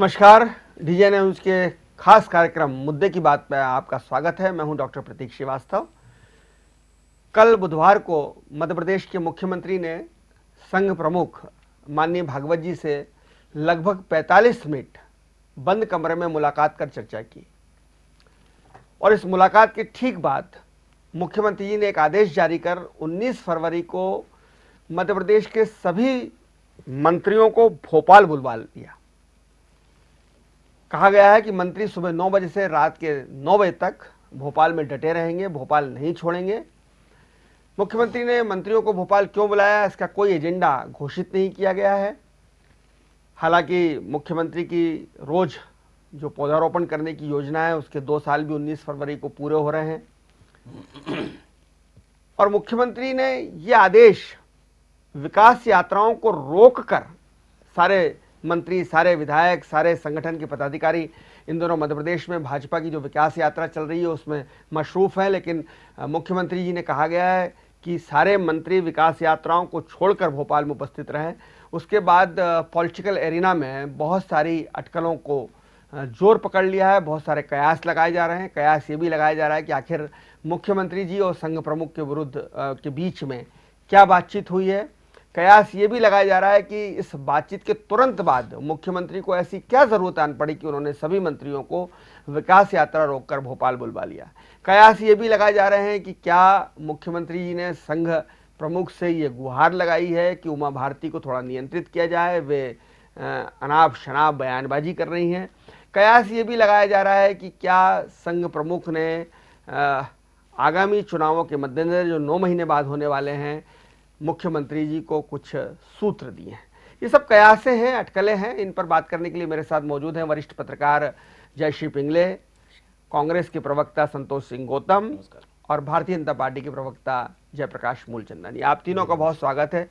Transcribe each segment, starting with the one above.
नमस्कार। DJ news के खास कार्यक्रम मुद्दे की बात पे आपका स्वागत है। मैं हूं डॉक्टर प्रतीक श्रीवास्तव। कल बुधवार को मध्य प्रदेश के मुख्यमंत्री ने संघ प्रमुख माननीय भागवत जी से लगभग 45 मिनट बंद कमरे में मुलाकात कर चर्चा की और इस मुलाकात के ठीक बाद मुख्यमंत्री जी ने एक आदेश जारी कर 19 फरवरी को मध्य प्रदेश के सभी मंत्रियों को भोपाल बुलवा लिया। कहा गया है कि मंत्री सुबह 9 बजे से रात के 9 बजे तक भोपाल में डटे रहेंगे, भोपाल नहीं छोड़ेंगे। मुख्यमंत्री ने मंत्रियों को भोपाल क्यों बुलाया, इसका कोई एजेंडा घोषित नहीं किया गया है। हालांकि मुख्यमंत्री की रोज जो पौधारोपण करने की योजना है उसके 2 साल भी 19 फरवरी को पूरे हो रहे हैं और मुख्यमंत्री ने ये आदेश विकास यात्राओं को रोककर सारे मंत्री, सारे विधायक, सारे संगठन के पदाधिकारी इन दोनों मध्य प्रदेश में भाजपा की जो विकास यात्रा चल रही है उसमें मशरूफ है, लेकिन मुख्यमंत्री जी ने कहा गया है कि सारे मंत्री विकास यात्राओं को छोड़कर भोपाल में उपस्थित रहें। उसके बाद पॉलिटिकल एरिना में बहुत सारी अटकलों को जोर पकड़ लिया है, बहुत सारे कयास लगाए जा रहे हैं। कयास ये भी लगाया जा रहा है कि आखिर मुख्यमंत्री जी और संघ प्रमुख के विरुद्ध के बीच में क्या बातचीत हुई है। कयास ये भी लगाया जा रहा है कि इस बातचीत के तुरंत बाद मुख्यमंत्री को ऐसी क्या जरूरत आन पड़ी कि उन्होंने सभी मंत्रियों को विकास यात्रा रोककर भोपाल बुलवा लिया। कयास ये भी लगाए जा रहे हैं कि क्या मुख्यमंत्री जी ने संघ प्रमुख से ये गुहार लगाई है कि उमा भारती को थोड़ा नियंत्रित किया जाए, वे अनाप शनाप बयानबाजी कर रही हैं। कयास ये भी लगाया जा रहा है कि क्या संघ प्रमुख ने आगामी चुनावों के मद्देनजर जो 9 महीने बाद होने वाले हैं मुख्यमंत्री जी को कुछ सूत्र दिए हैं। ये सब कयासे हैं, अटकलें हैं। इन पर बात करने के लिए मेरे साथ मौजूद हैं वरिष्ठ पत्रकार जयश्री पिंगले, कांग्रेस के प्रवक्ता संतोष सिंह गौतम और भारतीय जनता पार्टी के प्रवक्ता जयप्रकाश मूलचंदानी। आप तीनों का बहुत स्वागत है।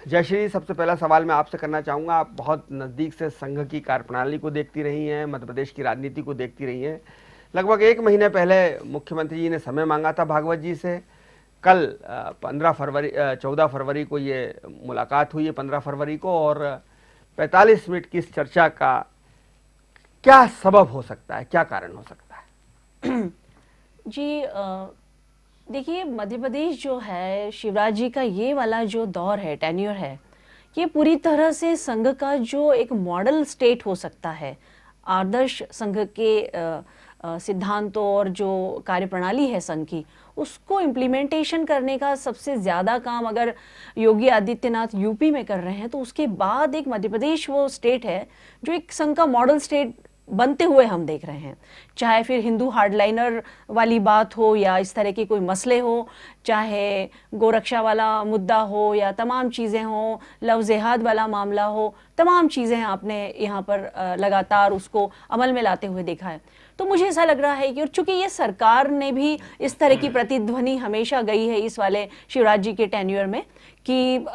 जयश्री, सबसे पहला सवाल मैं आपसे करना चाहूँगा। आप बहुत नज़दीक से संघ की कार्यप्रणाली को देखती रही हैं, मध्य प्रदेश की राजनीति को देखती रही हैं। लगभग 1 महीने पहले मुख्यमंत्री जी ने समय मांगा था भागवत जी से। कल 14 फरवरी को ये मुलाकात हुई है, 15 फरवरी को, और 45 मिनट की इस चर्चा का क्या सबब हो सकता है, क्या कारण हो सकता है? जी देखिए, मध्य प्रदेश जो है, शिवराज जी का ये वाला जो दौर है, टेन्योर है, ये पूरी तरह से संघ का जो एक मॉडल स्टेट हो सकता है। आदर्श संघ के सिद्धांतों और जो कार्यप्रणाली है संघ की, उसको इम्प्लीमेंटेशन करने का सबसे ज़्यादा काम अगर योगी आदित्यनाथ यूपी में कर रहे हैं, तो उसके बाद एक मध्य प्रदेश वो स्टेट है जो एक संघ का मॉडल स्टेट बनते हुए हम देख रहे हैं। चाहे फिर हिंदू हार्डलाइनर वाली बात हो या इस तरह के कोई मसले हो, चाहे गोरक्षा वाला मुद्दा हो या तमाम चीज़ें हो, लव जिहाद वाला मामला हो, तमाम चीज़ें आपने यहाँ पर लगातार उसको अमल में लाते हुए देखा है। तो मुझे ऐसा लग रहा है कि, और चूंकि ये सरकार ने भी इस तरह की प्रतिध्वनि हमेशा गई है इस वाले शिवराज जी के टेन्योर में कि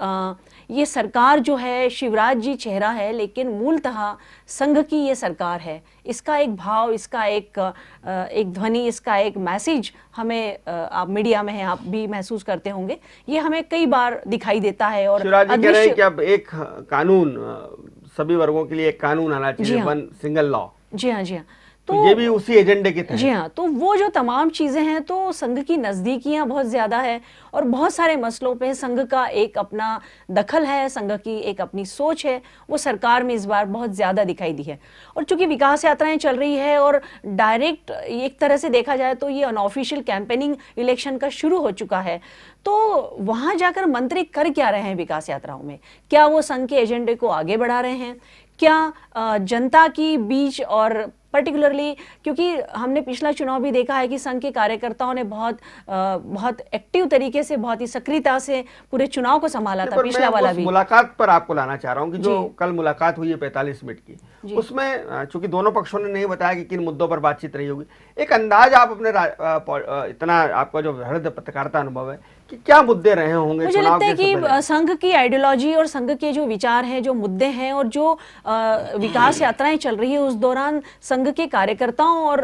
ये सरकार जो है, शिवराज जी चेहरा है लेकिन मूलतः संघ की ये सरकार है। इसका एक भाव, इसका एक ध्वनि, इसका एक मैसेज हमें, आप मीडिया में हैं, आप भी महसूस करते होंगे, ये हमें कई बार दिखाई देता है। और शिवराज जी कह रहे हैं कि अब एक कानून, सभी वर्गों के लिए एक कानून आना चाहिए, वन सिंगल लॉ। जी हाँ, जी हाँ। तो ये भी उसी एजेंडे के तहत। जी हाँ, तो वो जो तमाम चीज़ें हैं, तो संघ की नज़दीकियाँ बहुत ज़्यादा है और बहुत सारे मसलों पे संघ का एक अपना दखल है, संघ की एक अपनी सोच है, वो सरकार में इस बार बहुत ज़्यादा दिखाई दी है। और चूंकि विकास यात्राएं चल रही है और डायरेक्ट एक तरह से देखा जाए तो ये अनऑफिशियल कैंपेनिंग इलेक्शन का शुरू हो चुका है, तो वहाँ जाकर मंत्री कर क्या रहे हैं विकास यात्राओं में? क्या वो संघ के एजेंडे को आगे बढ़ा रहे हैं? क्या जनता की बीच, और पर्टिकुलरली क्योंकि हमने पिछला चुनाव भी देखा है कि संघ के कार्यकर्ताओं ने बहुत एक्टिव तरीके से, बहुत ही सक्रियता से पूरे चुनाव को संभाला था, पिछला वाला भी। मुलाकात पर आपको लाना चाह रहा हूं कि जो कल मुलाकात हुई है 45 मिनट की, उसमें चूंकि दोनों पक्षों ने नहीं बताया कि किन मुद्दों पर बातचीत रही होगी, एक अंदाज आप अपने इतना आपका जो हृदय पत्रकारिता अनुभव है कि क्या मुद्दे रहे होंगे? मुझे लगता है कि संघ की आइडियोलॉजी और संघ के जो विचार हैं, जो मुद्दे हैं और जो विकास यात्राएं चल रही है, उस दौरान संघ के कार्यकर्ताओं और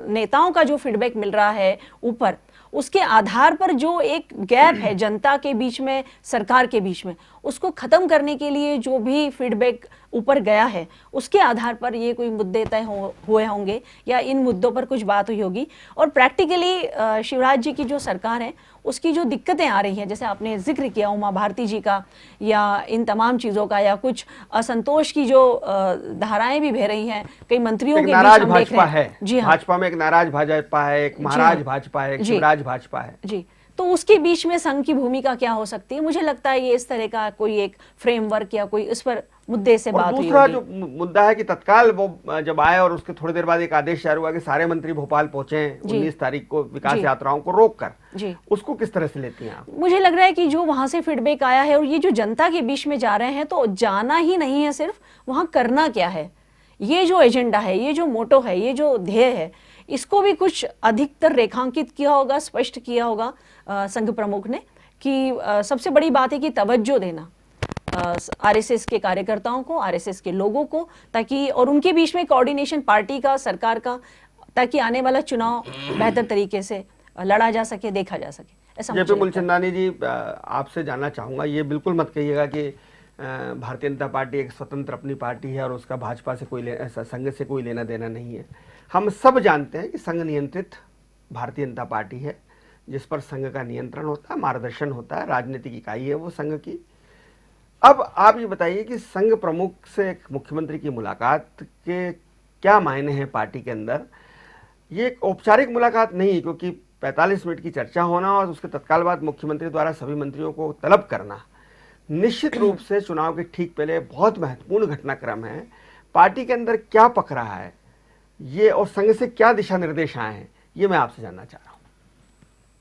नेताओं का जो फीडबैक मिल रहा है ऊपर, उसके आधार पर जो एक गैप है जनता के बीच में, सरकार के बीच में, उसको खत्म करने के लिए जो भी फीडबैक ऊपर गया है उसके आधार पर ये कोई मुद्दे तय हुए होंगे या इन मुद्दों पर कुछ बात हुई होगी। और प्रैक्टिकली शिवराज जी की जो सरकार है उसकी जो दिक्कतें आ रही हैं, जैसे आपने जिक्र किया उमा भारती जी का या इन तमाम चीज़ों का, या कुछ असंतोष की जो धाराएं भी बह रही हैं कई मंत्रियों एक के नाराज बीच हम देख भाजपा रहे है। हैं। जी हाँ, भाजपा में एक नाराज भाजपा है, एक महाराज भाजपा है, एक जी। शिवराज भाजपा है। जी, तो उसके बीच में संघ की भूमिका क्या हो सकती है? मुझे लगता है ये इस तरह का कोई एक फ्रेमवर्क या कोई इस पर मुद्दे से और बात हुई दूसरा होगी। जो मुद्दा है कि तत्काल वो जब आए और उसके थोड़ी देर बाद एक आदेश जारी हुआ कि सारे मंत्री भोपाल पहुंचे जी। 19 तारीख को विकास जी। यात्राओं को रोककर, जी, उसको किस तरह से लेती हैं आप? मुझे लग रहा है कि जो वहां से फीडबैक आया है और ये जो जनता के बीच में जा रहे हैं, तो जाना ही नहीं है सिर्फ, वहां करना क्या है, ये जो एजेंडा है, ये जो मोटो है, ये जो ध्येय है, इसको भी कुछ अधिकतर रेखांकित किया होगा, स्पष्ट किया होगा संघ प्रमुख ने कि सबसे बड़ी बात है कि तवज्जो देना आरएसएस के कार्यकर्ताओं को, आरएसएस के लोगों को, ताकि और उनके बीच में कोऑर्डिनेशन पार्टी का, सरकार का, ताकि आने वाला चुनाव बेहतर तरीके से लड़ा जा सके, देखा जा सके। ऐसा मुझे जेपी लगता है। मूलचंदानी जी, आपसे जानना चाहूंगा, ये बिल्कुल मत कहिएगा कि भारतीय जनता पार्टी एक स्वतंत्र अपनी पार्टी है और उसका भाजपा से संघ से कोई लेना देना नहीं है। हम सब जानते हैं कि संघ नियंत्रित भारतीय जनता पार्टी है, जिस पर संघ का नियंत्रण होता है, मार्गदर्शन होता है, राजनीतिक इकाई है वो संघ की। अब आप ये बताइए कि संघ प्रमुख से एक मुख्यमंत्री की मुलाकात के क्या मायने हैं पार्टी के अंदर? ये एक औपचारिक मुलाकात नहीं, क्योंकि 45 मिनट की चर्चा होना और उसके तत्काल बाद मुख्यमंत्री द्वारा सभी मंत्रियों को तलब करना निश्चित रूप से चुनाव के ठीक पहले बहुत महत्वपूर्ण घटनाक्रम है। पार्टी के अंदर क्या पक रहा है ये, और संघ से क्या दिशा निर्देश आए हैं, ये मैं आपसे जानना चाह रहा हूँ।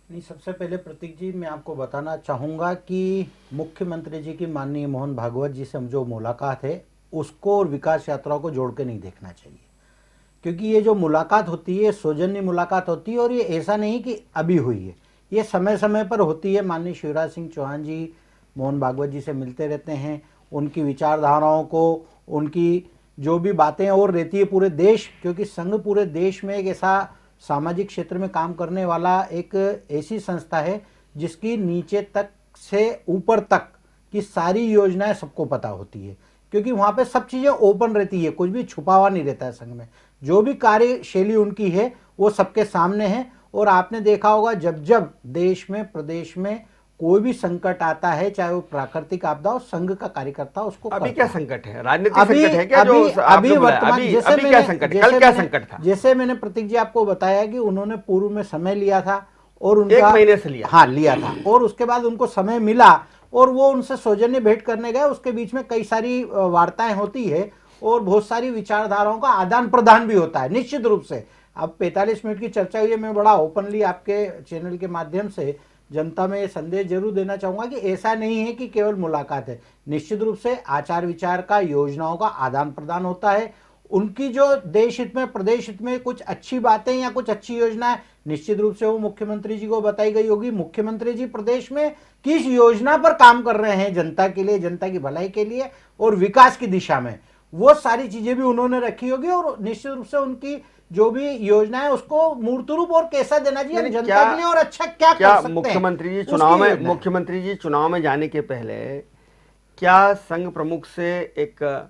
नहीं, सबसे पहले प्रतीक जी मैं आपको बताना चाहूँगा कि मुख्यमंत्री जी की माननीय मोहन भागवत जी से जो मुलाकात है उसको और विकास यात्रा को जोड़ के नहीं देखना चाहिए, क्योंकि ये जो मुलाकात होती है सौजन्य मुलाकात होती है और ये ऐसा नहीं कि अभी हुई है, ये समय समय पर होती है। माननीय शिवराज सिंह चौहान जी मोहन भागवत जी से मिलते रहते हैं, उनकी विचारधाराओं को, उनकी जो भी बातें और रहती है पूरे देश, क्योंकि संघ पूरे देश में एक ऐसा सामाजिक क्षेत्र में काम करने वाला एक ऐसी संस्था है जिसकी नीचे तक से ऊपर तक की सारी योजनाएं सबको पता होती है, क्योंकि वहाँ पे सब चीज़ें ओपन रहती है, कुछ भी छुपा हुआ नहीं रहता है संघ में। जो भी कार्यशैली उनकी है वो सबके सामने है। और आपने देखा होगा जब जब देश में प्रदेश में कोई भी संकट आता है, चाहे वो प्राकृतिक आपदा हो, संघ का कार्यकर्ता उसको अभी करता क्या है। संकट है? राजनीतिक संकट है क्या? जो अभी आपने बोला, वर्तमान अभी क्या संकट है? कल क्या संकट था? जैसे मैंने प्रतीक जी आपको बताया कि उन्होंने पूर्व में समय लिया था और उनका 1 महीने से लिया। हाँ, लिया था, और उसके बाद उनको समय मिला और वो उनसे सौजन्य भेंट करने गए। उसके बीच में कई सारी वार्ताएं होती है और बहुत सारी विचारधाराओं का आदान प्रदान भी होता है निश्चित रूप से। अब 45 मिनट की चर्चा हुई है, मैं बड़ा ओपनली आपके चैनल के माध्यम से जनता में ये संदेश जरूर देना चाहूंगा कि ऐसा नहीं है कि केवल मुलाकात है, निश्चित रूप से आचार विचार का, योजनाओं का आदान प्रदान होता है। उनकी जो देश हित में, प्रदेश हित में कुछ अच्छी बातें या कुछ अच्छी योजनाएं निश्चित रूप से वो मुख्यमंत्री जी को बताई गई होगी। मुख्यमंत्री जी प्रदेश में किस योजना पर काम कर रहे हैं जनता के लिए, जनता की भलाई के लिए और विकास की दिशा में, वो सारी चीजें भी उन्होंने रखी होगी। और निश्चित रूप से उनकी जो भी योजना है उसको मूर्त रूप और कैसा देना चाहिए हम जनता के लिए और अच्छा क्या कर सकते हैं। मुख्यमंत्री जी चुनाव में जाने के पहले क्या संघ प्रमुख से एक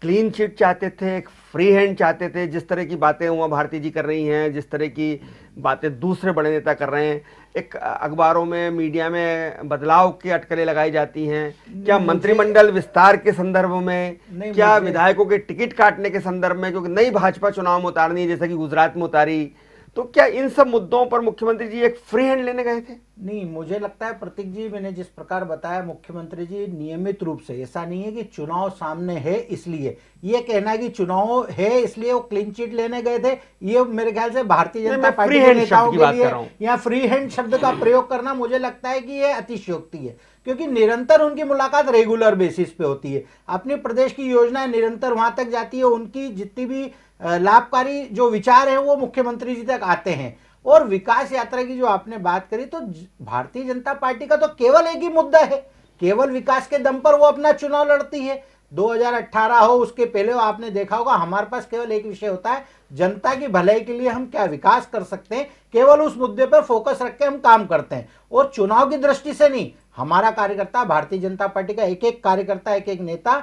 क्लीन चिट चाहते थे, एक फ्री हैंड चाहते थे? जिस तरह की बातें उमा भारती जी कर रही हैं, जिस तरह की बातें दूसरे बड़े नेता कर रहे हैं, एक अखबारों में, मीडिया में बदलाव की अटकलें लगाई जाती हैं, क्या मंत्रिमंडल विस्तार के संदर्भ में, क्या विधायकों के टिकट काटने के संदर्भ में, क्योंकि नई भाजपा चुनाव में उतारनी है जैसा कि गुजरात में उतारी, तो क्या इन सब मुद्दों पर मुख्यमंत्री जी एक फ्री हैंड लेने गए थे? नहीं, मुझे लगता है प्रतीक जी, मैंने जिस प्रकार बताया, मुख्यमंत्री जी नियमित रूप से, ऐसा नहीं है कि चुनाव सामने है इसलिए, ये कहना है कि चुनाव है इसलिए वो क्लीन चिट लेने गए थे, ये मेरे ख्याल से भारतीय जनता पार्टी के नेताओं के लिए या फ्री हैंड शब्द का प्रयोग करना मुझे लगता है कि ये अतिशयोक्ति है, क्योंकि निरंतर उनकी मुलाकात रेगुलर बेसिस पे होती है। अपने प्रदेश की योजनाएं निरंतर वहां तक जाती है, उनकी जितनी भी लाभकारी जो विचार है वो मुख्यमंत्री जी तक आते हैं। और विकास यात्रा की जो आपने बात करी, तो भारतीय जनता पार्टी का तो केवल एक ही मुद्दा है, केवल विकास के दम पर वो अपना चुनाव लड़ती है। 2018 हो उसके पहले हो, आपने देखा होगा हमारे पास केवल एक विषय होता है, जनता की भलाई के लिए हम क्या विकास कर सकते हैं, केवल उस मुद्दे पर फोकस रख के हम काम करते हैं और चुनाव की दृष्टि से नहीं। हमारा कार्यकर्ता, भारतीय जनता पार्टी का एक एक कार्यकर्ता, एक एक नेता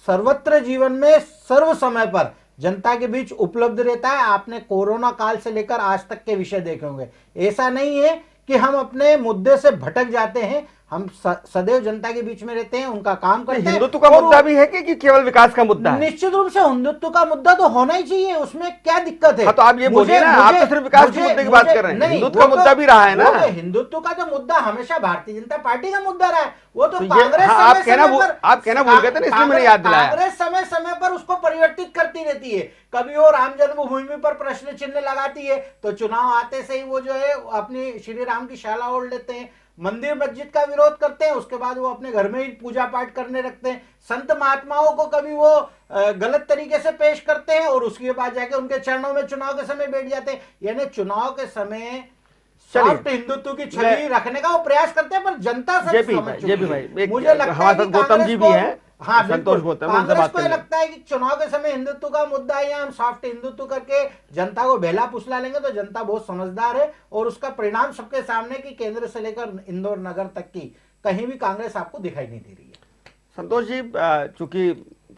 सर्वत्र जीवन में सर्व समय पर जनता के बीच उपलब्ध रहता है। आपने कोरोना काल से लेकर आज तक के विषय देखे होंगे। ऐसा नहीं है कि हम अपने मुद्दे से भटक जाते हैं, हम सदैव जनता के बीच में रहते हैं, उनका काम करते हैं। हिंदुत्व का मुद्दा भी है कि केवल विकास का मुद्दा है? निश्चित रूप से हिंदुत्व का मुद्दा तो होना ही चाहिए, उसमें क्या दिक्कत है? हाँ, तो आप ये बोलिए ना, आप तो सिर्फ विकास के मुद्दे की बात कर रहे हैं, हिंदुत्व का मुद्दा भी रहा है ना। हिंदुत्व का तो मुद्दा हमेशा भारतीय जनता पार्टी का मुद्दा रहा है, वो तो ये- कांग्रेस हाँ, आप कहना भूल गए थे ना, इसलिए मैंने याद दिलाया। कांग्रेस समय समय पर उसको परिवर्तित करती रहती है। कभी वो राम जन्मभूमि पर प्रश्न चिन्ह लगाती है तो चुनाव आते से ही वो जो है अपनी श्री राम की शाला ओढ़ लेते हैं, मंदिर मस्जिद का विरोध करते हैं, उसके बाद वो अपने घर में ही पूजा पाठ करने रखते हैं। संत महात्माओं को कभी वो गलत तरीके से पेश करते हैं और उसके बाद जाके उनके चरणों में चुनाव के समय बैठ जाते हैं। यानी चुनाव के समय सॉफ्ट हिंदुत्व की छवि रखने का वो प्रयास करते हैं, पर जनता सब जेपी समझ चुकी भाई, है। मुझे लगता है हमारे कि साथ गौतम जी भी कांग्रेस हैं, को- हाँ, संतोष बिल्कुल। गौतम, उनसे कांग्रेस बात को ये करेंगे। लगता है कि चुनाव के समय हिंदुत्व का मुद्दा है, या हम सॉफ्ट हिंदुत्व करके जनता को बहला फुसला लेंगे तो जनता बहुत समझदार है और उसका परिणाम सबके सामने कि केंद्र से लेकर इंदौर नगर तक की कहीं भी कांग्रेस आपको दिखाई नहीं दे रही है। संतोष जी, चूंकि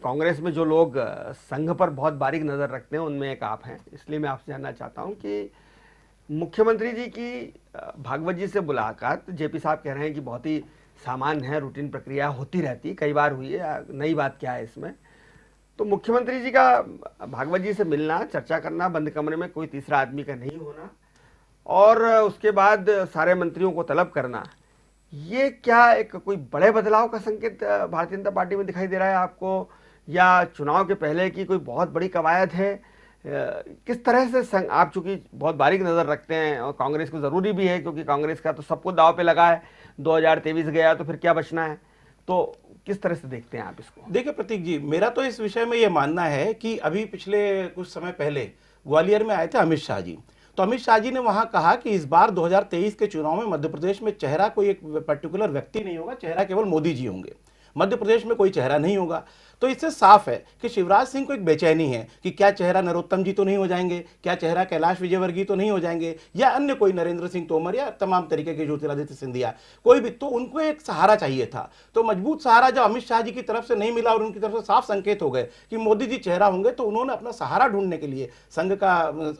कांग्रेस में जो लोग संघ पर बहुत बारीक नजर रखते हैं उनमें एक आप हैं, इसलिए मैं आपसे जानना चाहता हूं कि मुख्यमंत्री जी की भागवत जी से मुलाकात, जेपी साहब कह रहे हैं कि बहुत ही सामान्य है, रूटीन प्रक्रिया होती रहती, कई बार हुई है, नई बात क्या है इसमें? तो मुख्यमंत्री जी का भागवत जी से मिलना, चर्चा करना, बंद कमरे में कोई तीसरा आदमी का नहीं होना और उसके बाद सारे मंत्रियों को तलब करना, ये क्या एक कोई बड़े बदलाव का संकेत भारतीय जनता पार्टी में दिखाई दे रहा है आपको, या चुनाव के पहले की कोई बहुत बड़ी कवायद है? किस तरह से आप चूंकि बहुत बारीक नजर रखते हैं और कांग्रेस को जरूरी भी है क्योंकि कांग्रेस का तो सबको दाव पे लगा है, 2023 गया तो फिर क्या बचना है, तो किस तरह से देखते हैं आप इसको? देखिए प्रतीक जी, मेरा तो इस विषय में ये मानना है कि अभी पिछले कुछ समय पहले ग्वालियर में आए थे अमित शाह जी, तो अमित शाह जी ने वहां कहा कि इस बार 2023 के चुनाव में मध्य प्रदेश में चेहरा कोई एक पर्टिकुलर व्यक्ति नहीं होगा, चेहरा केवल मोदी जी होंगे, मध्य प्रदेश में कोई चेहरा नहीं होगा। तो इससे साफ है कि शिवराज सिंह को एक बेचैनी है कि क्या चेहरा नरोत्तम जी तो नहीं हो जाएंगे, क्या चेहरा कैलाश विजयवर्गीय तो नहीं हो जाएंगे, या अन्य कोई नरेंद्र सिंह तोमर या तमाम तरीके के ज्योतिरादित्य सिंधिया, कोई भी। तो उनको एक सहारा चाहिए था, तो मजबूत सहारा जब अमित शाह जी की तरफ से नहीं मिला और उनकी तरफ से साफ संकेत हो गए कि मोदी जी चेहरा होंगे, तो उन्होंने अपना सहारा ढूंढने के लिए संघ का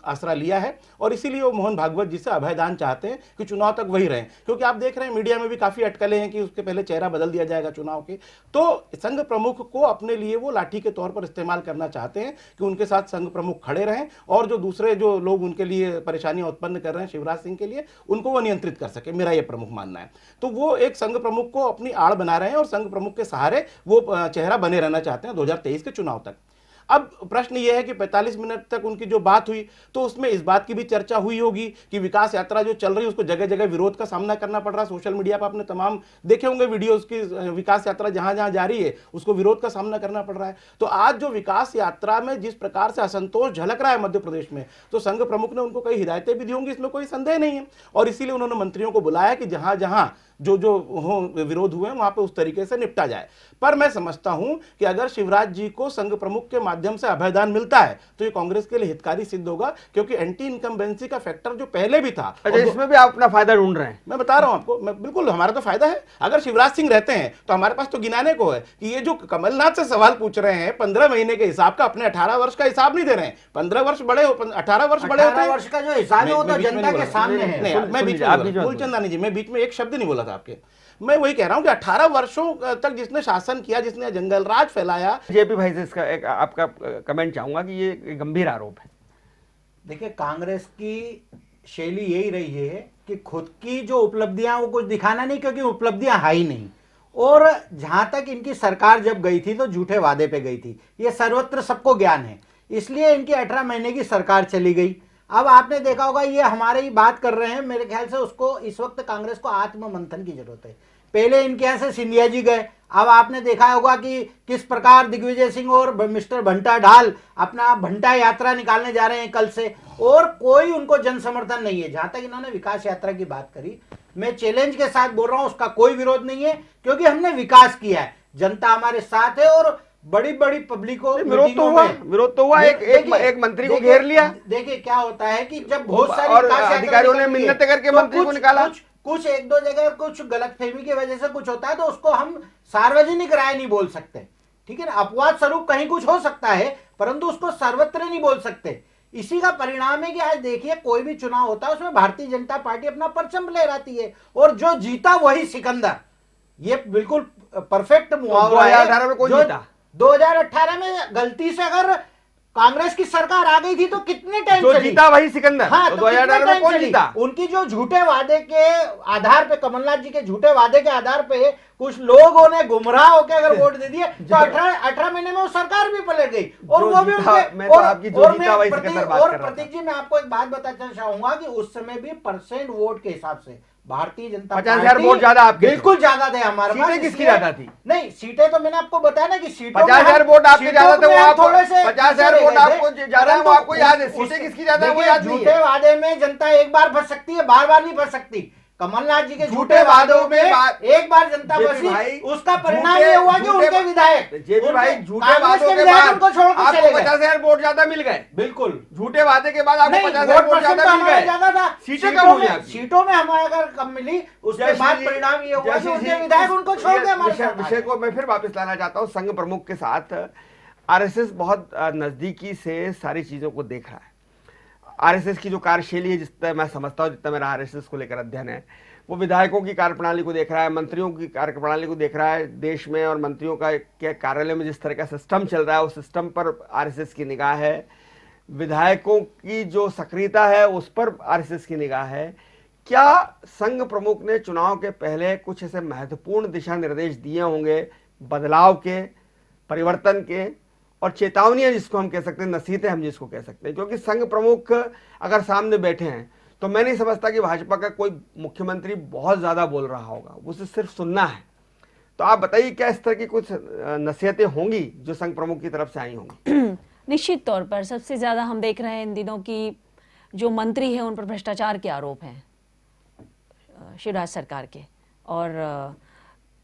आसरा लिया है और इसीलिए वो मोहन भागवत जी से अभयदान चाहते हैं कि चुनाव तक वही रहें। क्योंकि आप देख रहे हैं मीडिया में भी काफी अटकलें हैं कि उसके पहले चेहरा बदल दिया जाएगा चुनाव के, तो संघ प्रमुख को अपने लिए वो लाठी के तौर पर इस्तेमाल करना चाहते हैं कि उनके साथ संघ प्रमुख खड़े रहें और जो दूसरे जो लोग उनके लिए परेशानियां उत्पन्न कर रहे हैं शिवराज सिंह के लिए, उनको वो नियंत्रित कर सके, मेरा ये प्रमुख मानना है। तो वो एक संघ प्रमुख को अपनी आड़ बना रहे हैं और संघ प्रमुख के सहारे वो चेहरा बने रहना चाहते हैं 2023 के चुनाव तक। अब प्रश्न यह है कि 45 मिनट तक उनकी जो बात हुई तो उसमें इस बात की भी चर्चा हुई होगी कि विकास यात्रा जो चल रही है उसको जगह जगह विरोध का सामना करना पड़ रहा है। सोशल मीडिया पर आपने तमाम देखे होंगे वीडियोस की, विकास यात्रा जहां जहां जा रही है उसको विरोध का सामना करना पड़ रहा है। तो आज जो विकास यात्रा में जिस प्रकार से असंतोष झलक रहा है मध्य प्रदेश में, तो संघ प्रमुख ने उनको कई हिदायतें भी दी होंगी, इसमें कोई संदेह नहीं है। और इसीलिए उन्होंने मंत्रियों को बुलाया कि जहां जहां जो जो हो विरोध हुए वहां पे उस तरीके से निपटा जाए। पर मैं समझता हूं कि अगर शिवराज जी को संघ प्रमुख के माध्यम से अभयदान मिलता है तो ये कांग्रेस के लिए हितकारी सिद्ध होगा, क्योंकि एंटी इनकम्बेंसी का फैक्टर जो पहले भी था। अच्छा, इसमें भी आप अपना फायदा ढूंढ रहे हैं? मैं बता रहा हूं आपको, मैं बिल्कुल, हमारा तो फायदा है। अगर शिवराज सिंह रहते हैं तो हमारे पास तो गिनाने को है कि ये जो कमलनाथ से सवाल पूछ रहे हैं 15 महीने के हिसाब का, अपने 18 वर्ष का हिसाब नहीं दे रहे हैं। 15 वर्ष बड़े हो, 18 वर्ष बड़े होते हैं। 18 वर्ष का जो हिसाब है वो तो जनता के सामने है। मैं बीच में मूलचंदानी जी, मैं बीच में एक शब्द नहीं बोला था आपके। मैं वही कह रहा हूं कि 18 वर्षों तक जिसने शासन किया, जिसने जंगल राज फैलाया। जेपी भाई से इसका एक आपका कमेंट चाहूंगा कि ये एक गंभीर आरोप है। देखिए, कांग्रेस की शैली यही रही है कि खुद की जो उपलब्धियां वो कुछ दिखाना नहीं, क्योंकि उपलब्धियां है ही नहीं। और जहां तक इनकी सरकार जब गई थी तो झूठे वादे पे गई थी, ये सर्वत्र सबको ज्ञान है। इसलिए इनकी 18 महीने की सरकार चली गई। अब आपने देखा होगा ये हमारे ही बात कर रहे हैं, मेरे ख्याल से उसको इस वक्त कांग्रेस को आत्म मंथन की जरूरत है। पहले इनके यहाँ से सिंधिया जी गए, अब आपने देखा होगा कि किस प्रकार दिग्विजय सिंह और मिस्टर भंटा ढाल अपना भंटा यात्रा निकालने जा रहे हैं कल से, और कोई उनको जन समर्थन नहीं है। जहां तक इन्होंने विकास यात्रा की बात करी, मैं चैलेंज के साथ बोल रहा हूं, उसका कोई विरोध नहीं है, क्योंकि हमने विकास किया है, जनता हमारे साथ है और बड़ी बड़ी पब्लिकों विरोध तो हुआ एक मंत्री को घेर लिया। देखिए क्या होता है कि जब बहुत सारी और विकास यात्रा अधिकारियों ने निकलती है, मिन्नत करके तो मंत्री को निकाला। कुछ एक दो जगह कुछ गलतफहमी की वजह से कुछ होता है तो उसको हम सार्वजनिक राय नहीं बोल सकते, ठीक है ना। अपवाद स्वरूप कहीं कुछ हो सकता है परंतु उसको सर्वत्र नहीं बोल सकते। इसी का परिणाम है कि आज देखिए कोई भी चुनाव होता है उसमें भारतीय जनता पार्टी अपना परचम लहराती है और जो जीता वही सिकंदर। ये बिल्कुल परफेक्ट मुहावरा है। 2018 में कौन जीता? 2018 में गलती से अगर कांग्रेस की सरकार आ गई थी तो कितने टाइम जो चली? जीता वही सिकंदर। हाँ, तो तो 2018 में कौन जीता? उनकी जो झूठे वादे के आधार पे, कमलनाथ जी के झूठे वादे के आधार पे कुछ लोगों ने गुमराह होकर अगर वोट दे दिए तो 18 महीने में वो सरकार भी पलट गई। और वो भी मैं तो आपकी जो जीता वही सिकंदर बात कर रहा था। प्रतीक जी मैं आपको एक बात बताना चाहूंगा कि उस समय भी परसेंट वोट के हिसाब से भारतीय जनता 50,000 वोट ज्यादा आपके, बिल्कुल ज्यादा थे हमारे पास। सीटें किसकी ज्यादा थी? नहीं, सीटें तो मैंने आपको बताया ना कि सीटों 50,000 वोट आपके ज्यादा थे, वो आप थोड़े से 50,000 वोट आपको ज्यादा है, वो आपको याद है। सीटें किसकी ज्यादा है वो याद नहीं है। झूठे वादे में जनता एक बार फंस सकती है, बार बार नहीं फंस सकती। कमलनाथ जी के झूठे वादों में एक बार जनता फंसी, उसका परिणाम ये हुआ कि उनके विधायक जेपी भाई झूठे वादों के बाद उनको छोड़ के आपको चले गए। 50,000 वोट ज्यादा मिल गए। बिल्कुल झूठे वादे के बाद आपको नहीं, 50,000 वोट ज्यादा मिल गए। ज्यादा था। सीटें कम हुई आपकी। सीटों में हमारे अगर कम मिली उसके बाद परिणाम ये हुआ कि उनके विधायक उनको छोड़ के हमारे साथ आ विषय गए। को मैं फिर वापस लाना चाहता हूँ। संघ प्रमुख के साथ आरएसएस बहुत नजदीकी से सारी चीजों को देख रहा है। आरएसएस की जो कार्यशैली है, जितना मैं समझता हूँ, जितना मेरा आरएसएस को लेकर अध्ययन है, वो विधायकों की कार्यप्रणाली को देख रहा है, मंत्रियों की कार्यप्रणाली को देख रहा है। देश में और मंत्रियों का के कार्यालय में जिस तरह का सिस्टम चल रहा है उस सिस्टम पर आरएसएस की निगाह है। विधायकों की जो सक्रियता है उस पर आरएसएस की निगाह है। क्या संघ प्रमुख ने चुनाव के पहले कुछ ऐसे महत्वपूर्ण दिशा निर्देश दिए होंगे, बदलाव के, परिवर्तन के, और चेतावनियां जिसको हम कह सकते हैं, नसीहतें हम जिसको कह सकते हैं? क्योंकि संघ प्रमुख अगर सामने बैठे हैं तो मैं नहीं समझता कि भाजपा का कोई मुख्यमंत्री बहुत ज्यादा बोल रहा होगा, उसे सिर्फ सुनना है। तो आप बताइए क्या इस तरह की कुछ नसीहतें होंगी जो संघ प्रमुख की तरफ से आई होंगी? निश्चित तौर पर सबसे ज्यादा हम देख रहे हैं इन दिनों की जो मंत्री हैं उन पर भ्रष्टाचार के आरोप हैं शिवराज सरकार के। और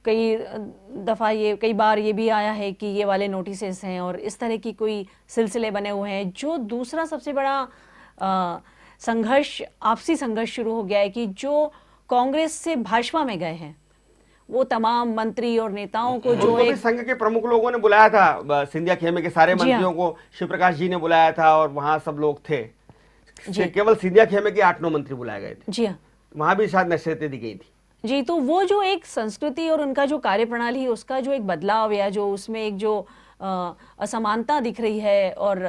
कई बार ये भी आया है कि ये वाले नोटिसेस हैं और इस तरह की कोई सिलसिले बने हुए हैं। जो दूसरा सबसे बड़ा संघर्ष, आपसी संघर्ष शुरू हो गया है कि जो कांग्रेस से भाजपा में गए हैं वो तमाम मंत्री और नेताओं को जो एक संघ के प्रमुख लोगों ने बुलाया था, सिंधिया खेमे के सारे मंत्रियों को शिव प्रकाश जी ने बुलाया था और वहां सब लोग थे। केवल सिंधिया खेमे के 8-9 मंत्री बुलाए गए थे। जी हाँ, वहां भी शायद नसीहतें दी गई थी। जी, तो वो जो एक संस्कृति और उनका जो कार्यप्रणाली, उसका जो एक बदलाव या जो उसमें एक जो असमानता दिख रही है और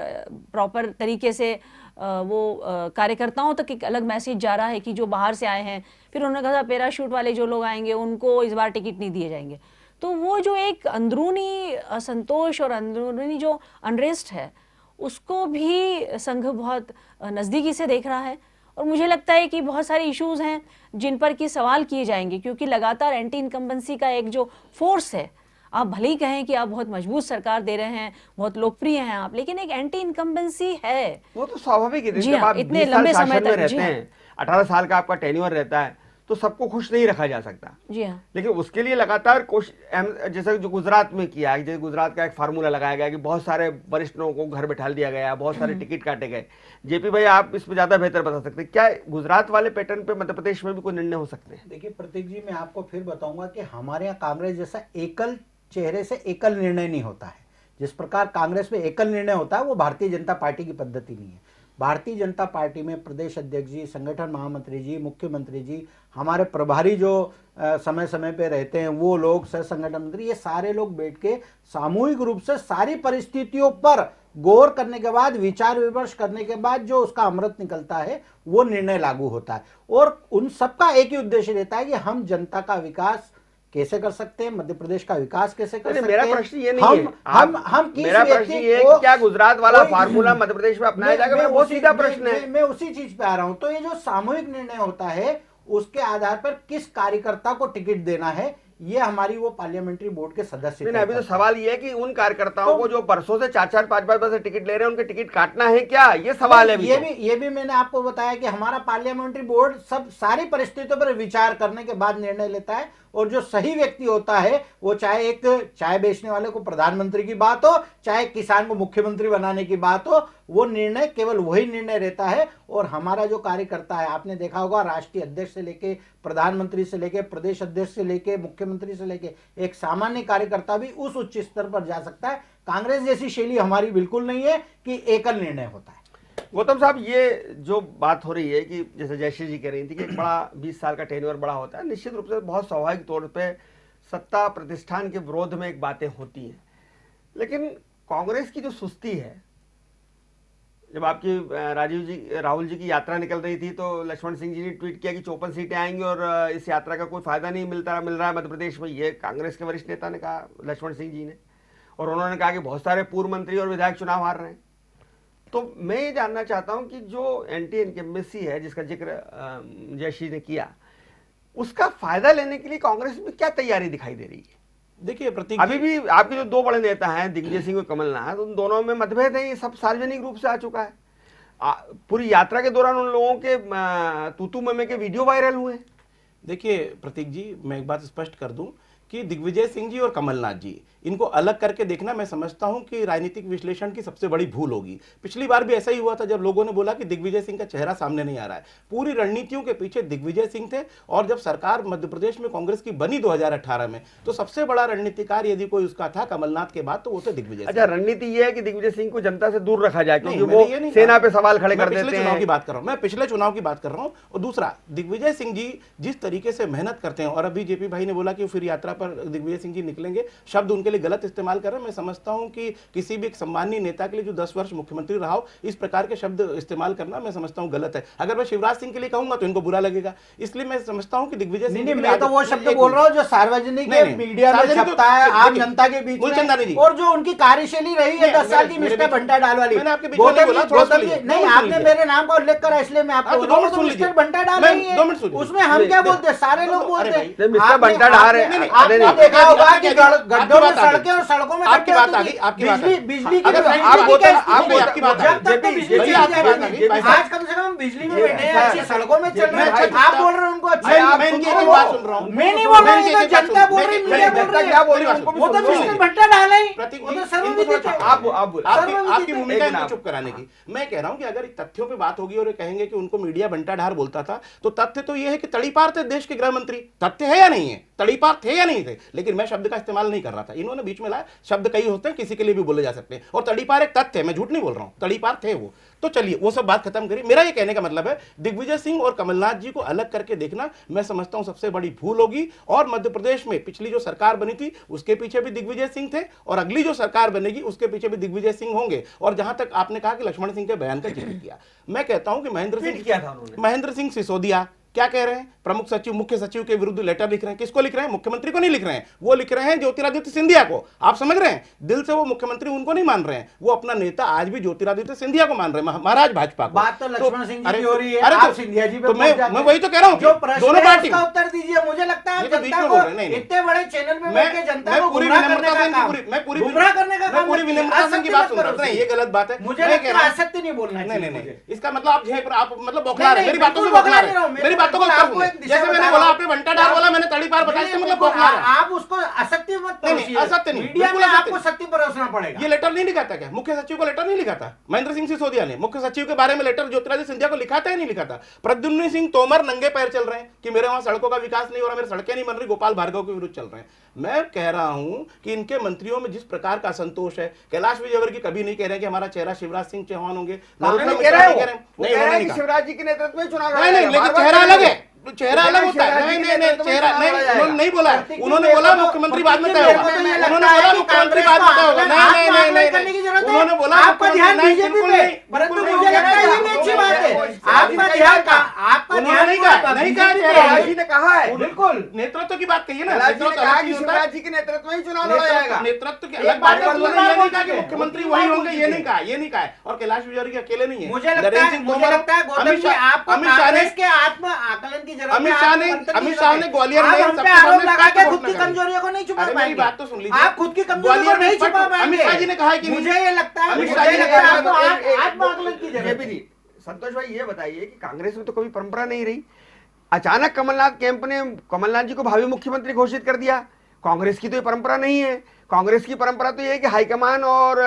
प्रॉपर तरीके से वो कार्यकर्ताओं तक एक अलग मैसेज जा रहा है कि जो बाहर से आए हैं, फिर उन्होंने कहा पैराशूट वाले जो लोग आएंगे उनको इस बार टिकट नहीं दिए जाएंगे। तो वो जो एक अंदरूनी असंतोष और अंदरूनी जो अनरेस्ट है उसको भी संघ बहुत नज़दीकी से देख रहा है। और मुझे लगता है कि बहुत सारे इश्यूज़ हैं जिन पर कि सवाल किए जाएंगे, क्योंकि लगातार एंटी इनकम्बेंसी का एक जो फोर्स है, आप भले ही कहें कि आप बहुत मजबूत सरकार दे रहे हैं, बहुत लोकप्रिय हैं आप, लेकिन एक एंटी इनकम्बेंसी है। वो तो स्वाभाविक है। जी जब हाँ, आप इतने 20 साल लंबे समय शासन में तक रहते हैं, 18 साल का आपका टेन्योर रहता है, तो सबको खुश नहीं रखा जा सकता। जी हाँ, लेकिन उसके लिए लगातार कोशिश, जैसे जो गुजरात में किया, जैसे गुजरात का एक फार्मूला लगाया गया कि बहुत सारे वरिष्ठ लोगों को घर बैठा दिया गया, बहुत सारे टिकट काटे गए। जेपी भाई आप इस पर ज्यादा बेहतर बता सकते हैं, क्या गुजरात वाले पैटर्न पे मध्य प्रदेश में भी कोई निर्णय हो सकते हैं? देखिए प्रतीक जी, मैं आपको फिर बताऊंगा कि हमारे यहाँ कांग्रेस जैसा एकल चेहरे से एकल निर्णय नहीं होता है। जिस प्रकार कांग्रेस में एकल निर्णय होता है वो भारतीय जनता पार्टी की पद्धति नहीं है। भारतीय जनता पार्टी में प्रदेश अध्यक्ष जी, संगठन महामंत्री जी, मुख्यमंत्री जी, हमारे प्रभारी जो समय समय पे रहते हैं वो लोग, सह संगठन मंत्री, ये सारे लोग बैठ के सामूहिक रूप से सारी परिस्थितियों पर गौर करने के बाद, विचार विमर्श करने के बाद जो उसका अमृत निकलता है वो निर्णय लागू होता है। और उन सबका एक ही उद्देश्य रहता है कि हम जनता का विकास कैसे कर सकते हैं, मध्य प्रदेश का विकास कैसे कर सकते हैं। मेरा प्रश्न ये नहीं है, हम मेरा प्रश्न ये है कि क्या गुजरात वाला फार्मूला मध्य प्रदेश में अपनाया जाएगा? मेरा बहुत सीधा प्रश्न है। मैं उसी चीज पे आ रहा हूं। तो ये जो सामूहिक निर्णय होता है उसके आधार पर किस कार्यकर्ता को टिकट देना है ये हमारी वो पार्लियामेंट्री बोर्ड के सदस्य नहीं, तय अभी तो करते हैं। सवाल ये है कि उन कार्यकर्ताओं को जो बरसों से 4-4 5-5 बरस से टिकट ले रहे हैं उनके टिकट काटना है क्या, ये सवाल है अभी तो। ये भी मैंने आपको बताया कि हमारा पार्लियामेंट्री बोर्ड सब सारी परिस्थितियों पर विचार करने के बाद निर्णय लेता है, और जो सही व्यक्ति होता है, वो चाहे एक चाय बेचने वाले को प्रधानमंत्री की बात हो, चाहे किसान को मुख्यमंत्री बनाने की बात हो, वो निर्णय केवल वही निर्णय रहता है। और हमारा जो कार्यकर्ता है, आपने देखा होगा, राष्ट्रीय अध्यक्ष से लेके प्रधानमंत्री से लेके प्रदेश अध्यक्ष से लेके मुख्यमंत्री से लेके एक सामान्य कार्यकर्ता भी उस उच्च स्तर पर जा सकता है। कांग्रेस जैसी शैली हमारी बिल्कुल नहीं है कि एकल निर्णय होता है। गौतम साहब, ये जो बात हो रही है कि जैसे जयश्री जी कह रही थी कि एक बड़ा 20 साल का टेन्योर बड़ा होता है, निश्चित रूप से बहुत स्वाभाविक तौर पे सत्ता प्रतिष्ठान के विरोध में एक बातें होती हैं, लेकिन कांग्रेस की जो सुस्ती है, जब आपकी राहुल जी की यात्रा निकल रही थी तो लक्ष्मण सिंह जी ने ट्वीट किया कि 54 सीटें आएंगी और इस यात्रा का कोई फायदा नहीं मिल रहा है मध्य प्रदेश में, ये कांग्रेस के वरिष्ठ नेता ने कहा, लक्ष्मण सिंह जी ने, और उन्होंने कहा कि बहुत सारे पूर्व मंत्री और विधायक चुनाव हार रहे हैं। तो मैं ये जानना चाहता हूं कि जो एंटी इनकम्बेंसी है जिसका जिक्र जयश्री ने किया, उसका फायदा लेने के लिए कांग्रेस में क्या तैयारी दिखाई दे रही है? देखिए प्रतीक अभी भी आपके जो दो बड़े नेता हैं दिग्विजय सिंह और कमलनाथ, उन दोनों में मतभेद है, ये सब सार्वजनिक रूप से आ चुका है। पूरी यात्रा के दौरान उन लोगों के तूतू ममे के वीडियो वायरल हुए। देखिए प्रतीक जी, मैं एक बात स्पष्ट कर दूं कि दिग्विजय सिंह जी और कमलनाथ जी, इनको अलग करके देखना मैं समझता हूं कि राजनीतिक विश्लेषण की सबसे बड़ी भूल होगी। पिछली बार भी ऐसा ही हुआ था जब लोगों ने बोला कि दिग्विजय सिंह का चेहरा सामने नहीं आ रहा है। पूरी रणनीतियों के पीछे दिग्विजय सिंह थे, और जब सरकार मध्य प्रदेश में कांग्रेस की बनी 2018 में, तो सबसे बड़ा रणनीतिकार यदि कोई उसका था कमलनाथ के बाद, तो वो थे दिग्विजय। अच्छा, रणनीति ये है कि दिग्विजय सिंह को जनता से दूर रखा जाए, क्योंकि नहीं, वो सेना पे सवाल खड़े कर देते हैं। चुनाव की बात कर रहा हूं मैं, पिछले चुनाव की बात कर रहा हूं। और दूसरा, दिग्विजय सिंह जी जिस तरीके से मेहनत करते हैं, और अभी जेपी भाई ने बोला कि फिर यात्रा पर दिग्विजय सिंह जी निकलेंगे, शब्द उनके लिए गलत इस्तेमाल कर रहे हैं। मैं समझता हूं कि किसी भी एक सम्मानीय नेता के लिए जो 10 वर्ष मुख्यमंत्री रहा हो, इस प्रकार के शब्द इस्तेमाल करना मैं समझता हूं गलत है। अगर मैं शिवराज सिंह के लिए कहूंगा तो इनको बुरा लगेगा, इसलिए मैं समझता हूं कि दिग्विजय सिंह नहीं, मैं तो वो शब्द बोल रहा हूं जो सार्वजनिक मीडिया में छपता है आम जनता के बीच में, और जो उनकी कार्यशैली रही है 10 साल की मिस्टर भंटा डाल वाली। नहीं, आपने मेरे नाम का उल्लेख करा, इसलिए मैं आपको मिस्टर भंटा डाल रही है, उसमें हम क्या बोलते हैं, सारे लोग बोलते हैं मिस्टर भंटा डाल रहे हैं। आपने देखा होगा कि गड्ढों में सड़कें और सड़कों में आपकी बात आ गई, आपकी बात आ गई। बिजली की अगर आपकी बात जब तक तो बिजली भाई, आपकी बात आ गई। आज कम से कम बिजली में बैठे हैं, अच्छी सड़कों में चल रहे हैं, आप बोल रहे हैं उनको अच्छी। मैं इनकी एक बात सुन रहा हूं, मैं नहीं बोल रहा हूं, ये तो जनता बोल रही है, मीडिया बोल रही है। क्या बोल रही है, वो तो मिस्टर भट्टा डाला ही, प्रतीक वो जी, तो सर्वविदित है। आपकी भूमिका है चुप कराने की। मैं कह रहा हूं कि अगर तथ्यों पे बात होगी और ये कहेंगे कि उनको मीडिया बंटा ढार बोलता था, तो तथ्य तो ये है कि तड़ीपार थे देश के गृह मंत्री। तथ्य है या नहीं है, तड़ीपार थे या नहीं थे, लेकिन मैं शब्द का इस्तेमाल नहीं कर रहा था, इन्होंने बीच में लाया। शब्द कई होते हैं, किसी के लिए भी बोले जा सकते हैं, और तड़ीपार एक तथ्य है, मैं झूठ नहीं बोल रहा हूं, तड़ीपार थे वो। तो चलिए वो सब बात खत्म करिए। मेरा ये कहने का मतलब है, दिग्विजय सिंह और कमलनाथ जी को अलग करके देखना मैं समझता हूं सबसे बड़ी भूल होगी। और मध्य प्रदेश में पिछली जो सरकार बनी थी उसके पीछे भी दिग्विजय सिंह थे, और अगली जो सरकार बनेगी उसके पीछे भी दिग्विजय सिंह होंगे। और जहां तक आपने कहा कि लक्ष्मण सिंह के बयान का जिक्र किया, मैं कहता हूं कि महेंद्र सिंह सिसोदिया क्या कह रहे हैं, प्रमुख सचिव मुख्य सचिव के विरुद्ध लेटर लिख रहे हैं। किसको लिख रहे हैं? मुख्यमंत्री को नहीं लिख रहे हैं, वो लिख रहे हैं ज्योतिरादित्य सिंधिया को। आप समझ रहे हैं, दिल से वो मुख्यमंत्री उनको नहीं मान रहे हैं, वो अपना नेता आज भी ज्योतिरादित्य सिंधिया को मान रहे हैं, महाराज भाजपा को। बात तो लक्ष्मण सिंह जी की हो रही है, अरे आप सिंधिया जी पे तो मैं वही तो कह रहा हूं, दोनों पार्टी का उत्तर दीजिए। मुझे लगता है जनता को इतने बड़े चैनल में बैठ के जनता को पूरी गुमराह करने का काम, गुमराह करने का काम, पूरी विनम्रता से की बात सुन रहा हूं, ये गलत बात है। मुझे लगता है असत्य नहीं बोलना है। नहीं, इसका मतलब आप मतलब बौखला रहे हैं, मेरी बातों से बौखला रहे हैं, मेरी बातों को उत्तर सुनिए। जैसे मैंने बोला, आपने घंटा डाल बोला, मैंने तड़ीपार बताया, इसका मतलब बौखला रहे हैं। आप उसको असत्य मत परोसिए। असत्य नहीं, मीडिया में आपको सत्य परोसना पड़ेगा। ये लेटर नहीं लिखा था क्या? मुख्य सचिव को लेटर नहीं लिखा था महेंद्र सिंह सिसोदिया ने? मुख्य सचिव के बारे में लेटर ज्योतिरादित्य सिंधिया को लिखा था या नहीं लिखा था? प्रद्युम्न सिंह तोमर नंगे पैर चल रहे हैं कि मेरे वहां सड़कों का विकास नहीं हो रहा, मेरी सड़कें नहीं बन रही, गोपाल भार्गव के विरुद्ध चल रहे हैं। मैं कह रहा हूं कि इनके मंत्रियों में जिस प्रकार का असंतोष है, कैलाश विजयवर्गीय कभी नहीं कह रहे कि हमारा चेहरा शिवराज सिंह चौहान होंगे, शिवराज जी के नेतृत्व में चुनाव नहीं, लेकिन चेहरा अलग है, चेहरा अलग होता है। नहीं, चेहरा नहीं, उन्होंने नहीं बोला, उन्होंने बोला मुख्यमंत्री बाद में तय होगा, उन्होंने बोला मुख्यमंत्री बाद में तय होगा। नहीं, उन्होंने बोला आपका ध्यान बीजेपी पे, परंतु मुझे लगता है ये भी अच्छी बात है। आपका आपका उन्होंने नहीं कहा, नहीं कहा, कैलाश जी ने कहा है, बिल्कुल नेतृत्व की बात कही है ना, कैलाश जी ने नेतृत्व कहा अलग कि चीज होता है। शिवराज जी के नेतृत्व में ही चुनाव लड़ा जाएगा। नेतृत्व की एक अलग बात बात है, तो उन्होंने बार ये बोल नहीं कहा कि चुके हैं, मुख्यमंत्री तीन वही बार होंगे, बोल ये चुके नहीं कहा, ये नहीं कहा है। और कैलाश विजयवर्गीय अकेले नहीं है, मुझे लगता नरेंद्र है सिंह मुझे तोमर, लगता है गौतम अमित जी शाह, आपको अमित शाह ने कांग्रेस के आत्म आकलन की जरूरत है। अमित शाह ने आपको मंथन की अमित शाह ने जरूरत है। ग्वालियर आप में हम पे सबसे आरोप सामने लगा के स्पष्ट खुद की घोषणा करी। कमजोरियों को नहीं छुपा अरे मेरी पाएंगे। बात तो सुन लीजिए, आप खुद की कमजोरियों ग्वालियर को में नहीं स्पष्ट- छुपा पाएंगे। अमित शाह जी ने कहा है कि नहीं? मुझे ये लगता है अमित मुझे शाह जी ने लगता है कहा- आपको आत्म आकलन की जरूरत जेपी है। जी, संतोष भाई ये बताइए कि कांग्रेस में तो कभी परंपरा नहीं रही, अचानक कमलनाथ कैंप ने कमलनाथ जी को भावी मुख्यमंत्री घोषित कर दिया। कांग्रेस की तो ये परंपरा नहीं है। कांग्रेस की परंपरा तो ये है कि हाईकमान और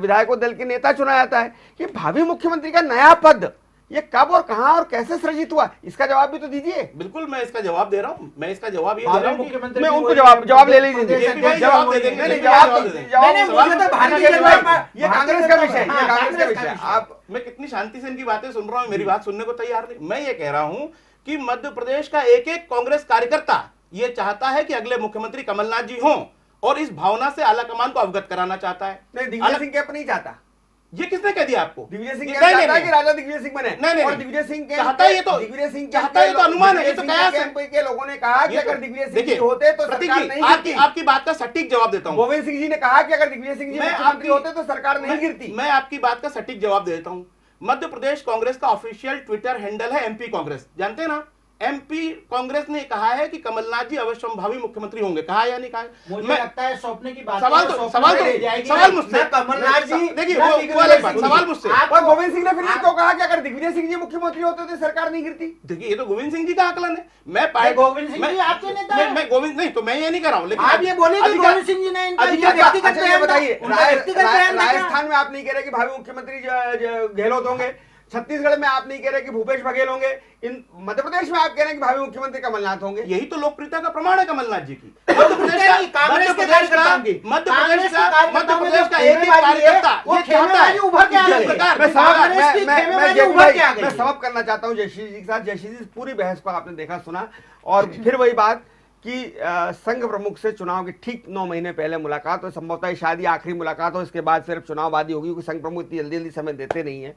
विधायकों दल के नेता चुना जाता है। ये भावी मुख्यमंत्री का नया पद ये कब और कहां और कैसे सृजित हुआ, इसका जवाब भी तो दीजिए। बिल्कुल मैं इसका जवाब दे रहा हूँ, मैं इसका जवाब ये दे भावी रहा हूँ कि- मुख्यमंत्री मैं भी उनको वही जवाब ले लीजिए। प्रदेश जेपी भाई अध्यक्ष जवाब वही दे देंगे, है। नहीं, जेपी जवाब भाई दीजिए, देंगे। जवाब नहीं, नहीं, मुझे तो भारतीय जनता पार्टी- ये कांग्रेस का विषय है, ये कांग्रेस का विषय है। आप मैं कितनी शांति से इनकी बातें सुन रहा हूँ, मेरी बात सुनने को तैयार नहीं। मैं ये कह रहा हूँ कि मध्य प्रदेश का एक एक कांग्रेस कार्यकर्ता ये चाहता है कि अगले मुख्यमंत्री कमलनाथ जी हों और इस भावना से आलाकमान को अवगत कराना चाहता है। नहीं, दिग्विजय सिंह कैंप नहीं चाहता। ये किसने कह दिया आपको? दिग्विजय सिंह ये- कैंप नहीं, चाहता है नहीं, कि राजा दिग्विजय सिंह बने। नहीं, और नहीं। दिग्विजय सिंह कैंप चाहता है ये तो- दिग्विजय सिंह कैंप चाहता है ये तो अनुमान है, ये तो दिग्विजय कयास सिंह है। कैंप के लोगों ने कहा कि ये तो- अगर दिग्विजय सिंह देखिए, जी होते तो प्रतीक सरकार जी, नहीं आपकी गिरती। आपकी बात का सटीक जवाब देता हूँ। गोविंद सिंह जी ने कहा कि अगर दिग्विजय सिंह जी मैं मुख्यमंत्री आपकी- होते तो सरकार नहीं गिरती। मैं आपकी बात का सटीक जवाब दे देता हूं। मध्य प्रदेश कांग्रेस का ऑफिशियल ट्विटर हैंडल है एमपी कांग्रेस, जानते हैं ना? एमपी कांग्रेस ने कहा है कि कमलनाथ जी अवश्य भावी मुख्यमंत्री होंगे। कहा है या नहीं कहा है? मुझे मैं लगता है सौंपने की बात सवाल तो सवाल मुझसे, कमलनाथ जी देखिए ना वो दिग्विजय अलग बात, सिंह सवाल जी। मुझसे। आप- और गोविंद सिंह ने फिर ये क्यों कहा कि अगर दिग्विजय सिंह जी मुख्यमंत्री होते तो सरकार नहीं गिरती। देखिए ये तो गोविंद सिंह जी का आकलन है। मैं नहीं, गोविंद सिंह जी आपके नेता हैं। मैं गोविंद नहीं तो मैं ये नहीं कर रहा हूं, लेकिन आप ये बोले कि गोविंद सिंह जी ने इनका अधिकार- व्यक्तिगत अच्छा, ये बयान था। बताइए, उनका व्यक्तिगत बयान था क्या? राजस्थान में आप नहीं कह रहे कि भावी मुख्यमंत्री गहलोत होंगे, छत्तीसगढ़ में आप नहीं कह रहे कि भूपेश बघेल होंगे, इन मध्य प्रदेश में आप कह रहे हैं कि भावी मुख्यमंत्री कमलनाथ होंगे। यही तो लोकप्रियता का प्रमाण है कमलनाथ जी की। कांग्रेस के कार्यकर्ताओं की। मध्य प्रदेश का कार्यकर्ताओं में जो एक एक खेमेबाजी है, कार्यकर्ता वो ये चाहता खेमेबाजी है उभर के आ कि गई जिस है। प्रकार- मैं कांग्रेस की खेमेबाजी उभर के आ गई मैं है। समाप्त करना चाहता हूं जयश्री जी के साथ। जयश्री जी पूरी बहस को आपने देखा सुना और फिर वही बात कि संघ प्रमुख से चुनाव के ठीक 9 महीने पहले मुलाकात हो, संभवतः शायद ये आखिरी मुलाकात हो, इसके बाद सिर्फ चुनाववादी होगी क्योंकि संघ प्रमुख इतनी जल्दी जल्दी समय देते नहीं है।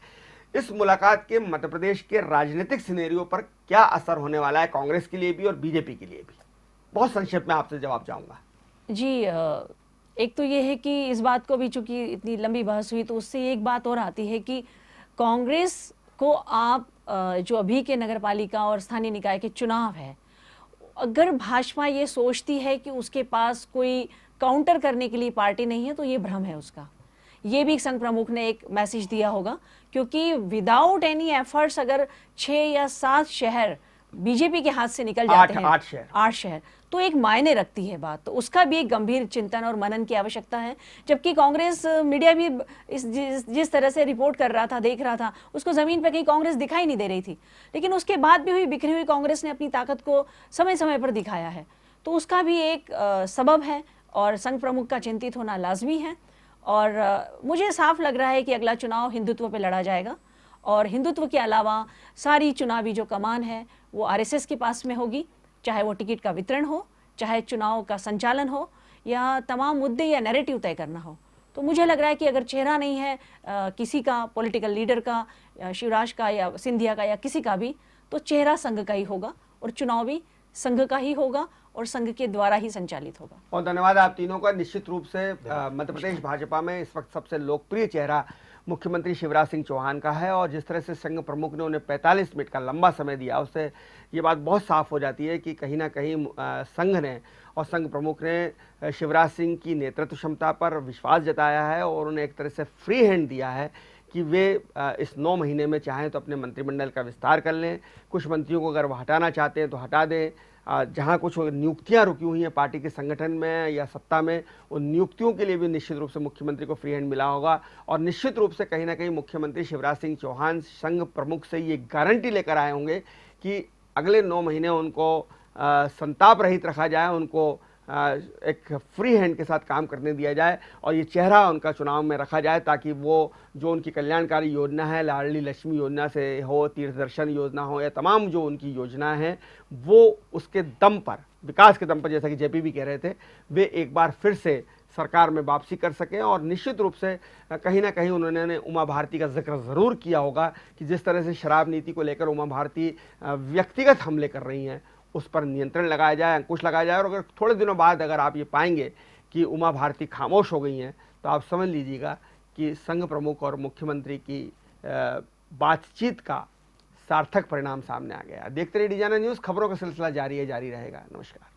इस मुलाकात के मध्य प्रदेश के राजनीतिक सिनेरियो पर क्या असर होने वाला है, कांग्रेस के लिए भी और बीजेपी के लिए भी? बहुत संक्षेप में आपसे जवाब चाहूंगा। जी एक तो ये है कि इस बात को भी चूंकि इतनी लंबी बहस हुई तो उससे एक बात और आती है कि कांग्रेस को आप जो अभी के नगरपालिका और स्थानीय निकाय के चुनाव है, अगर भाजपा ये सोचती है कि उसके पास कोई काउंटर करने के लिए पार्टी नहीं है तो ये भ्रम है उसका। ये भी संघ प्रमुख ने एक मैसेज दिया होगा, क्योंकि विदाउट एनी एफर्ट्स अगर 6 या 7 शहर बीजेपी के हाथ से निकल जाते हैं, 8 शहर, तो एक मायने रखती है बात। तो उसका भी एक गंभीर चिंतन और मनन की आवश्यकता है। जबकि कांग्रेस मीडिया भी जिस तरह से रिपोर्ट कर रहा था, देख रहा था, उसको जमीन पर कहीं कांग्रेस दिखाई नहीं दे रही थी। लेकिन उसके बाद भी हुई बिखरी हुई कांग्रेस ने अपनी ताकत को समय समय पर दिखाया है। तो उसका भी एक सबब है और संघ प्रमुख का चिंतित होना लाजमी है। और मुझे साफ लग रहा है कि अगला चुनाव हिंदुत्व पे लड़ा जाएगा और हिंदुत्व के अलावा सारी चुनावी जो कमान है वो आरएसएस के पास में होगी, चाहे वो टिकट का वितरण हो, चाहे चुनाव का संचालन हो या तमाम मुद्दे या नैरेटिव तय करना हो। तो मुझे लग रहा है कि अगर चेहरा नहीं है किसी का, पॉलिटिकल लीडर का, शिवराज का या सिंधिया का या किसी का भी, तो चेहरा संघ का ही होगा और चुनाव भी संघ का ही होगा और संघ के द्वारा ही संचालित होगा। और धन्यवाद आप तीनों का। निश्चित रूप से मध्य प्रदेश भाजपा में इस वक्त सबसे लोकप्रिय चेहरा मुख्यमंत्री शिवराज सिंह चौहान का है और जिस तरह से संघ प्रमुख ने उन्हें 45 मिनट का लंबा समय दिया, उससे ये बात बहुत साफ हो जाती है कि कहीं ना कहीं संघ ने और संघ प्रमुख ने शिवराज सिंह की नेतृत्व क्षमता पर विश्वास जताया है और उन्हें एक तरह से फ्री हैंड दिया है कि वे इस 9 महीने में चाहें तो अपने मंत्रिमंडल का विस्तार कर लें। कुछ मंत्रियों को अगर वो हटाना चाहते हैं तो हटा दें। जहाँ कुछ नियुक्तियां रुकी हुई हैं पार्टी के संगठन में या सत्ता में, उन नियुक्तियों के लिए भी निश्चित रूप से मुख्यमंत्री को फ्री हैंड मिला होगा। और निश्चित रूप से कहीं ना कहीं मुख्यमंत्री शिवराज सिंह चौहान संघ प्रमुख से ये गारंटी लेकर आए होंगे कि अगले 9 महीने उनको संताप रहित रखा जाए, उनको एक फ्री हैंड के साथ काम करने दिया जाए और ये चेहरा उनका चुनाव में रखा जाए, ताकि वो जो उनकी कल्याणकारी योजना है, लाडली लक्ष्मी योजना से हो, तीर्थ दर्शन योजना हो, या तमाम जो उनकी योजना है, वो उसके दम पर, विकास के दम पर, जैसा कि जेपी भी कह रहे थे, वे एक बार फिर से सरकार में वापसी कर सकें। और निश्चित रूप से कहीं ना कहीं उन्होंने उमा भारती का जिक्र ज़रूर किया होगा कि जिस तरह से शराब नीति को लेकर उमा भारती व्यक्तिगत हमले कर रही हैं, उस पर नियंत्रण लगाया जाए, अंकुश लगाया जाए। और अगर थोड़े दिनों बाद अगर आप ये पाएंगे कि उमा भारती खामोश हो गई हैं, तो आप समझ लीजिएगा कि संघ प्रमुख और मुख्यमंत्री की बातचीत का सार्थक परिणाम सामने आ गया। देखते रहिए डी न्यूज़, खबरों का सिलसिला जारी है, जारी रहेगा। नमस्कार।